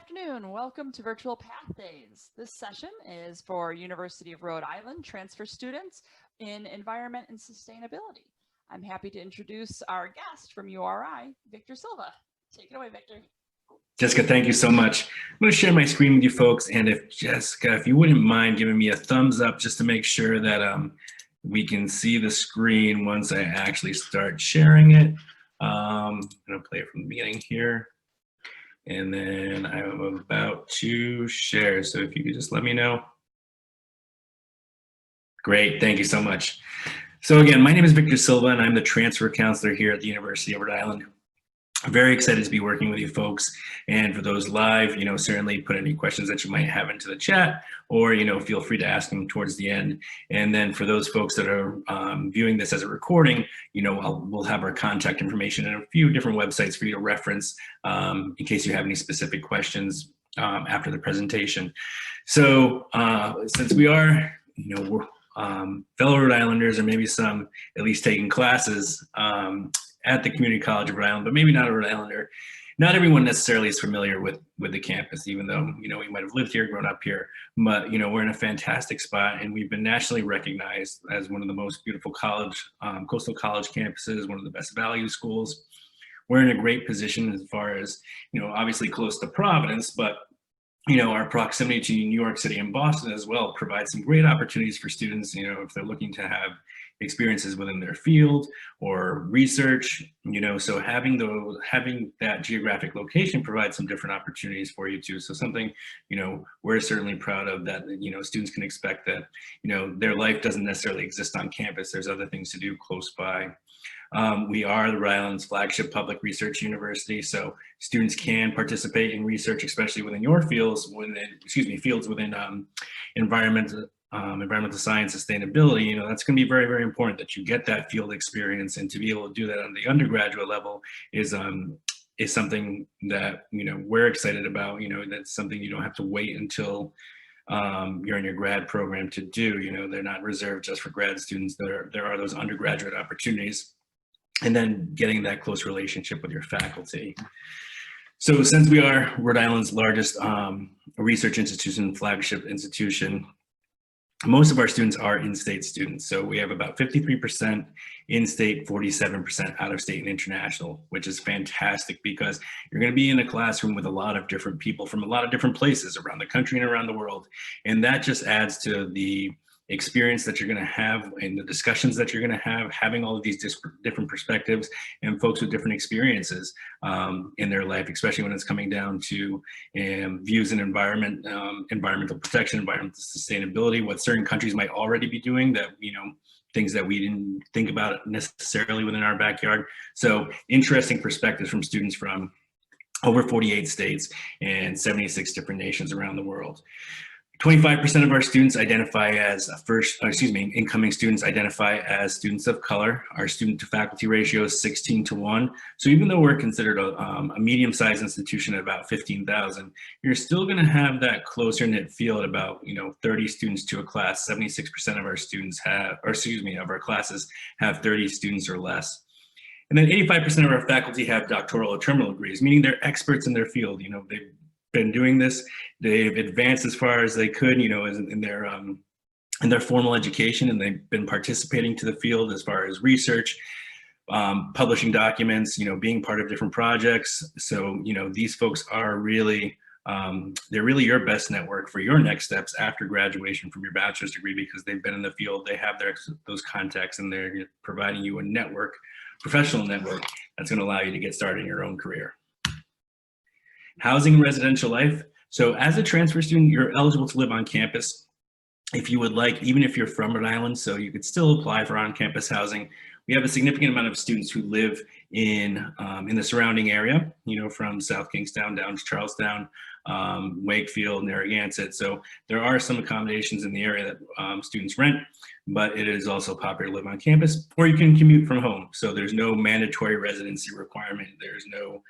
afternoon. Welcome to Virtual Pathdays. This session is for University of Rhode Island transfer students in environment and sustainability. I'm happy to introduce our guest from URI, Victor Silva. Take it away, Victor. Jessica, thank you so much. I'm going to share my screen with you folks, and if Jessica, if you wouldn't mind giving me a thumbs up just to make sure that we can see the screen once I actually start sharing it. I'm going to play it from the beginning here. And then I'm about to share. So if you could just let me know. Great, thank you so much. So again, my name is Victor Silva, and I'm the transfer counselor here at the University of Rhode Island. I'm very excited to be working with you folks. And for those live, certainly put any questions that you might have into the chat, or, feel free to ask them towards the end. And then for those folks that are viewing this as a recording, we'll have our contact information and a few different websites for you to reference in case you have any specific questions after the presentation. So since we are, we're fellow Rhode Islanders, or maybe some at least taking classes at the Community College of Rhode Island, but maybe not a Rhode Islander. Not everyone necessarily is familiar with the campus, even though, we might have lived here, grown up here, but, we're in a fantastic spot, and we've been nationally recognized as one of the most beautiful coastal college campuses, one of the best value schools. We're in a great position as far as, obviously close to Providence, but our proximity to New York City and Boston as well provides some great opportunities for students, if they're looking to have experiences within their field or research, so having that geographic location provides some different opportunities for you too. So something, we're certainly proud of, that, students can expect that, their life doesn't necessarily exist on campus. There's other things to do close by. We are the Rhode Island's flagship public research university, so students can participate in research, especially within your fields, fields within environmental science, sustainability. That's going to be very, very important that you get that field experience, and to be able to do that on the undergraduate level is something that we're excited about. That's something you don't have to wait until you're in your grad program to do. They're not reserved just for grad students. There are those undergraduate opportunities, and then getting that close relationship with your faculty. So since we are Rhode Island's largest research institution, flagship institution, most of our students are in-state students. So we have about 53% in-state, 47% out-of-state and international, which is fantastic because you're going to be in a classroom with a lot of different people from a lot of different places around the country and around the world. And that just adds to the experience that you're going to have and the discussions that you're going to have, having all of these different perspectives and folks with different experiences in their life, especially when it's coming down to views in environmental protection, environmental sustainability, what certain countries might already be doing that, things that we didn't think about necessarily within our backyard. So interesting perspectives from students from over 48 states and 76 different nations around the world. 25% of our students identify as incoming students identify as students of color. Our student to faculty ratio is 16:1. So even though we're considered a medium-sized institution at about 15,000, you're still going to have that closer knit feel at about 30 students to a class. 76% of our students of our classes have 30 students or less. And then 85% of our faculty have doctoral or terminal degrees, meaning they're experts in their field. They've been doing this, they've advanced as far as they could, in their formal education, and they've been participating to the field as far as research, publishing documents, being part of different projects. So, these folks are really, they're really your best network for your next steps after graduation from your bachelor's degree, because they've been in the field, they have those contacts, and they're providing you a network, professional network, that's going to allow you to get started in your own career. Housing and residential life. So as a transfer student, you're eligible to live on campus if you would like, even if you're from Rhode Island, so you could still apply for on-campus housing. We have a significant amount of students who live in the surrounding area, from South Kingstown down to Charlestown, Wakefield, Narragansett. So there are some accommodations in the area that students rent, but it is also popular to live on campus, or you can commute from home. So there's no mandatory residency requirement. There's no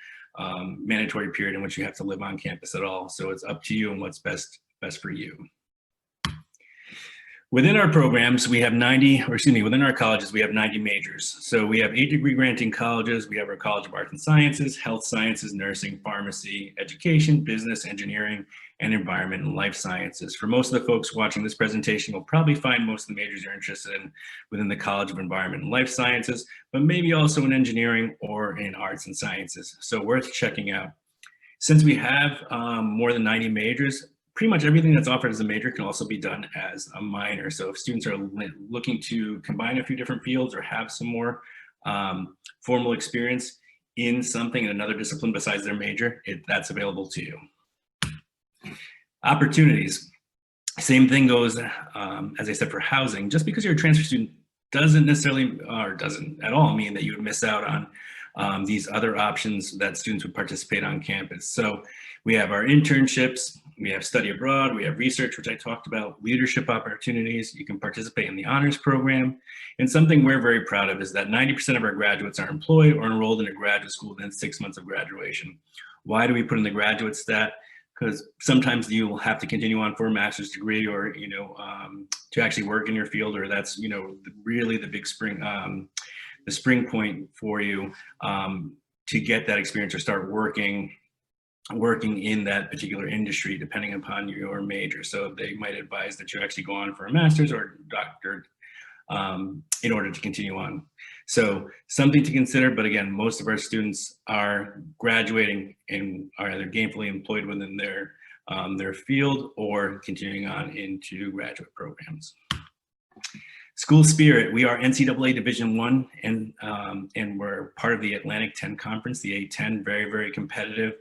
mandatory period in which you have to live on campus at all. So it's up to you and what's best for you. Within our programs, we have 90, or excuse me, within our colleges, we have 90 majors. So we have 8 degree granting colleges. We have our College of Arts and Sciences, Health Sciences, Nursing, Pharmacy, Education, Business, Engineering, and Environment and Life Sciences. For most of the folks watching this presentation, you'll probably find most of the majors you're interested in within the College of Environment and Life Sciences, but maybe also in engineering or in arts and sciences. So worth checking out. Since we have more than 90 majors, pretty much everything that's offered as a major can also be done as a minor. So if students are looking to combine a few different fields or have some more formal experience in something in another discipline besides their major, that's available to you. Opportunities. Same thing goes, as I said, for housing. Just because you're a transfer student doesn't necessarily, or doesn't at all mean that you would miss out on these other options that students would participate on campus. So we have our internships, we have study abroad, we have research, which I talked about, leadership opportunities. You can participate in the honors program. And something we're very proud of is that 90% of our graduates are employed or enrolled in a graduate school within 6 months of graduation. Why do we put in the graduate stat? Because sometimes you will have to continue on for a master's degree or, to actually work in your field, or that's, really the big the spring point for you to get that experience or start working in that particular industry, depending upon your major. So they might advise that you actually go on for a master's or doctorate in order to continue on. So something to consider, but again, most of our students are graduating and are either gainfully employed within their field or continuing on into graduate programs. School spirit, we are NCAA Division I, and we're part of the Atlantic 10 Conference, the A10, very, very competitive.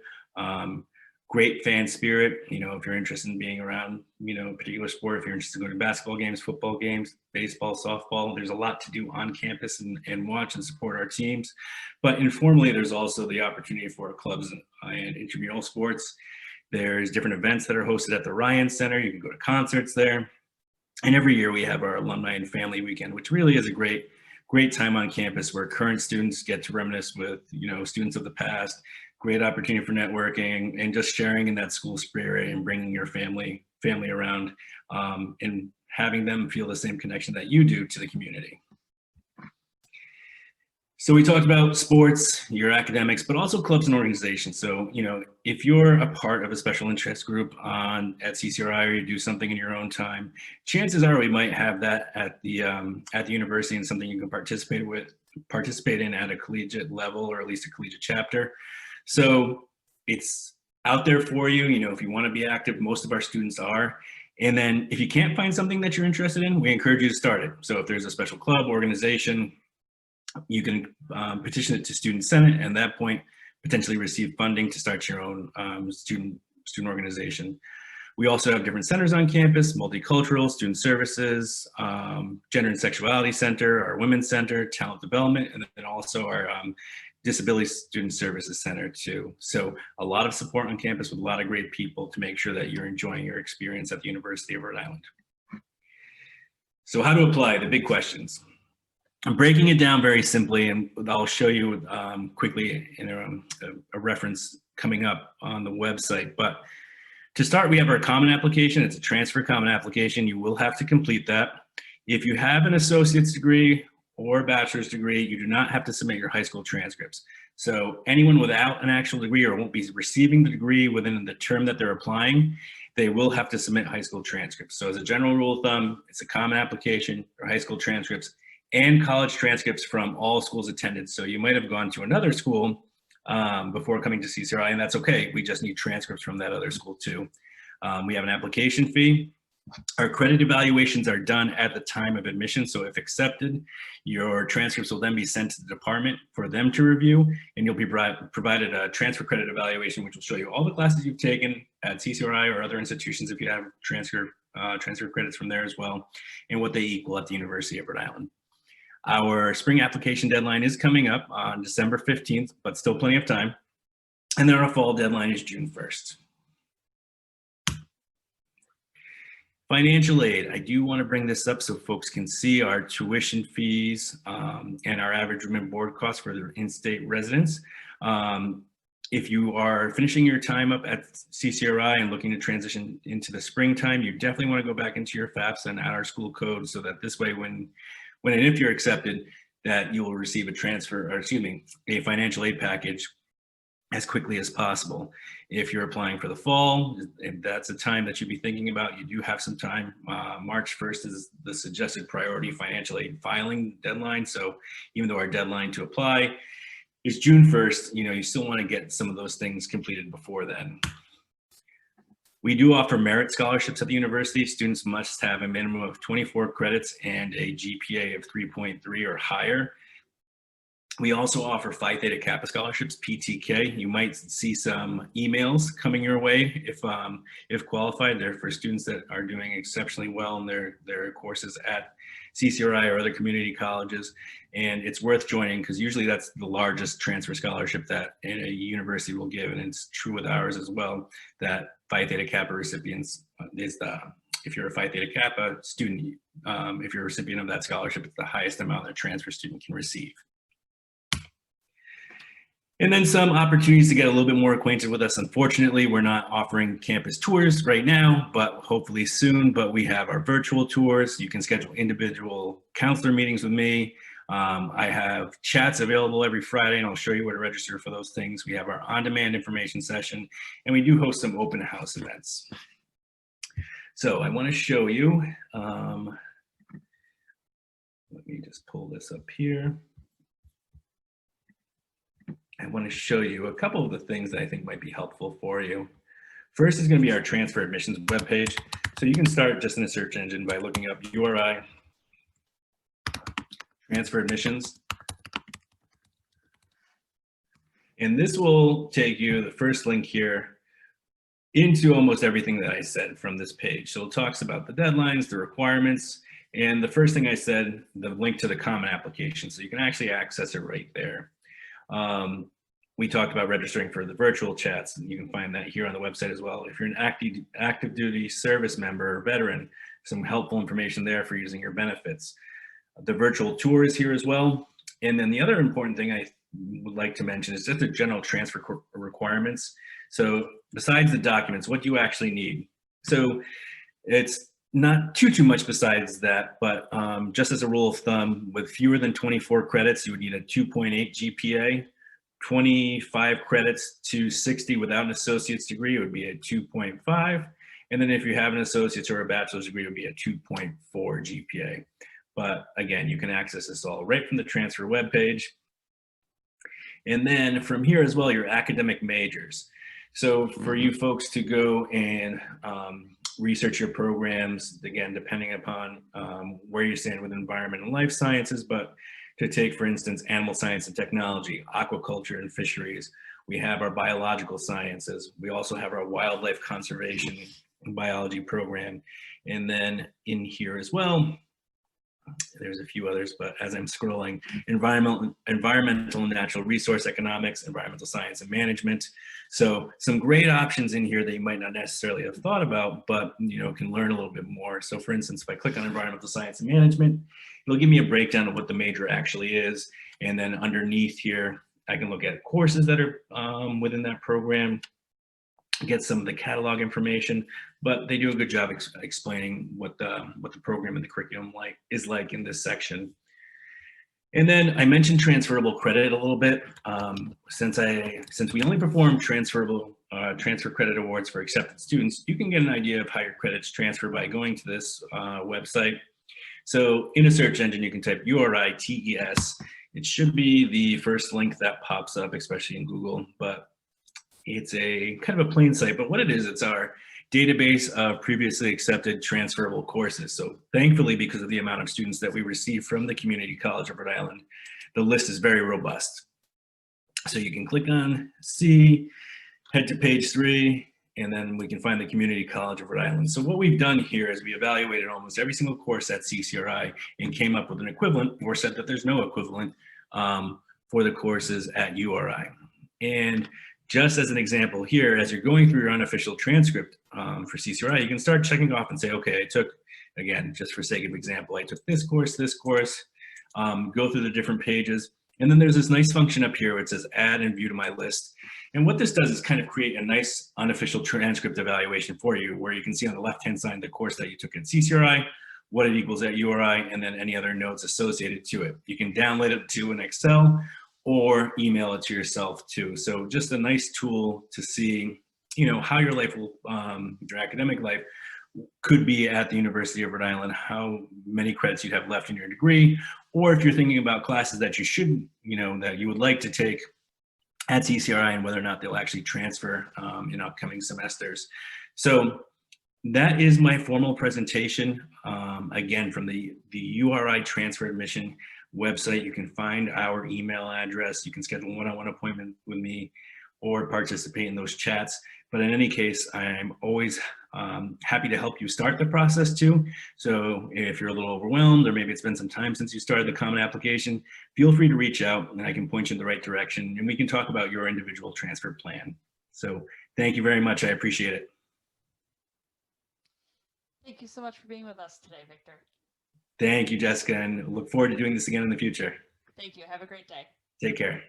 Great fan spirit, if you're interested in being around, a particular sport, if you're interested in going to basketball games, football games, baseball, softball, there's a lot to do on campus and watch and support our teams. But informally, there's also the opportunity for clubs and intramural sports. There's different events that are hosted at the Ryan Center. You can go to concerts there. And every year we have our alumni and family weekend, which really is a great time on campus where current students get to reminisce with, students of the past. Great opportunity for networking and just sharing in that school spirit and bringing your family around and having them feel the same connection that you do to the community. So we talked about sports, your academics, but also clubs and organizations. So, if you're a part of a special interest group at CCRI or you do something in your own time, chances are we might have that at the university and something you can participate in at a collegiate level or at least a collegiate chapter. So it's out there for you, if you want to be active, most of our students are. And then if you can't find something that you're interested in, we encourage you to start it. So if there's a special club, organization, you can petition it to Student Senate, and at that point, potentially receive funding to start your own student organization. We also have different centers on campus: multicultural, student services, gender and sexuality center, our women's center, talent development, and then also our disability student services center too. So a lot of support on campus with a lot of great people to make sure that you're enjoying your experience at the University of Rhode Island. So how to apply, the big questions. I'm breaking it down very simply, and I'll show you quickly in a reference coming up on the website. But to start, we have our common application. It's a transfer common application. You will have to complete that. If you have an associate's degree or a bachelor's degree, you do not have to submit your high school transcripts. So anyone without an actual degree or won't be receiving the degree within the term that they're applying, they will have to submit high school transcripts. So as a general rule of thumb, it's a common application for high school transcripts and college transcripts from all schools attended. So you might have gone to another school before coming to CCRI, and that's okay. We just need transcripts from that other school too. We have an application fee. Our credit evaluations are done at the time of admission. So if accepted, your transcripts will then be sent to the department for them to review, and you'll be provided a transfer credit evaluation, which will show you all the classes you've taken at CCRI or other institutions if you have transfer credits from there as well, and what they equal at the University of Rhode Island. Our spring application deadline is coming up on December 15th, but still plenty of time. And then our fall deadline is June 1st. Financial aid, I do want to bring this up so folks can see our tuition fees and our average room and board costs for their in-state residents. If you are finishing your time up at CCRI and looking to transition into the springtime, you definitely want to go back into your FAFSA and add our school code so that this way when and if you're accepted, that you will receive a transfer, or excuse me, a financial aid package as quickly as possible. If you're applying for the fall, if that's a time that you'd be thinking about, you do have some time. March 1st is the suggested priority financial aid filing deadline. So even though our deadline to apply is June 1st, you still want to get some of those things completed before then. We do offer merit scholarships at the university. Students must have a minimum of 24 credits and a GPA of 3.3 or higher. We also offer Phi Theta Kappa scholarships, PTK. You might see some emails coming your way if qualified. They're for students that are doing exceptionally well in their courses at CCRI or other community colleges. And it's worth joining because usually that's the largest transfer scholarship that a university will give. And it's true with ours as well, that Phi Theta Kappa recipients is if you're a Phi Theta Kappa student, if you're a recipient of that scholarship, it's the highest amount that a transfer student can receive. And then some opportunities to get a little bit more acquainted with us. Unfortunately, we're not offering campus tours right now, but hopefully soon. But we have our virtual tours. You can schedule individual counselor meetings with me. I have chats available every Friday, and I'll show you where to register for those things. We have our on-demand information session, and we do host some open house events. So I want to show you. Let me just pull this up here. I want to show you a couple of the things that I think might be helpful for you. First is going to be our transfer admissions webpage. So you can start just in a search engine by looking up URI transfer admissions. And this will take you, the first link here, into almost everything that I said from this page. So it talks about the deadlines, the requirements, and the first thing I said, the link to the common application. So you can actually access it right there. We talked about registering for the virtual chats, and you can find that here on the website as well. If you're an active duty service member or veteran, some helpful information there for using your benefits. The virtual tour is here as well. And then the other important thing I would like to mention is just the general transfer requirements. So besides the documents, what do you actually need? So it's not too much besides that, but just as a rule of thumb, with fewer than 24 credits, you would need a 2.8 GPA. 25 credits to 60 without an associate's degree, it would be a 2.5. And then if you have an associate's or a bachelor's degree, it would be a 2.4 GPA. But again, you can access this all right from the transfer webpage. And then from here as well, your academic majors. So for you folks to go and research your programs, again, depending upon where you stand with environment and life sciences, but to take, for instance, animal science and technology, aquaculture and fisheries. We have our biological sciences. We also have our wildlife conservation and biology program. And then in here as well, there's a few others, but as I'm scrolling, environmental and natural resource economics, environmental science and management. So some great options in here that you might not necessarily have thought about, but can learn a little bit more. So for instance, if I click on environmental science and management, it'll give me a breakdown of what the major actually is. And then underneath here, I can look at courses that are within that program, get some of the catalog information, but they do a good job explaining what the program and the curriculum is like in this section. And then I mentioned transferable credit a little bit. Since we only perform transfer credit awards for accepted students, you can get an idea of how your credits transfer by going to this website. So in a search engine, you can type uri.edu. It should be the first link that pops up, especially in Google, but it's a kind of a plain site. But what it is, it's our database of previously accepted transferable courses. So thankfully, because of the amount of students that we receive from the Community College of Rhode Island, the list is very robust. So you can click on C, head to page 3, and then we can find the Community College of Rhode Island. So what we've done here is we evaluated almost every single course at CCRI and came up with an equivalent, or said that there's no equivalent for the courses at URI. And just as an example here, as you're going through your unofficial transcript for CCRI, you can start checking off and say, okay, I took, again, just for sake of example, I took this course, go through the different pages. And then there's this nice function up here where it says add and view to my list. And what this does is kind of create a nice unofficial transcript evaluation for you, where you can see on the left-hand side the course that you took at CCRI, what it equals at URI, and then any other notes associated to it. You can download it to an Excel or email it to yourself too. So just a nice tool to see, how your life will, your academic life could be at the University of Rhode Island, how many credits you'd have left in your degree, or if you're thinking about classes that you should, that you would like to take at CCRI and whether or not they'll actually transfer in upcoming semesters. So that is my formal presentation. Again, from the URI transfer admission website, you can find our email address. You can schedule a one-on-one appointment with me or participate in those chats. But in any case, I'm always happy to help you start the process too. So if you're a little overwhelmed, or maybe it's been some time since you started the Common Application, feel free to reach out and I can point you in the right direction and we can talk about your individual transfer plan. So thank you very much. I appreciate it. Thank you so much for being with us today, Victor. Thank you, Jessica, and look forward to doing this again in the future. Thank you. Have a great day. Take care.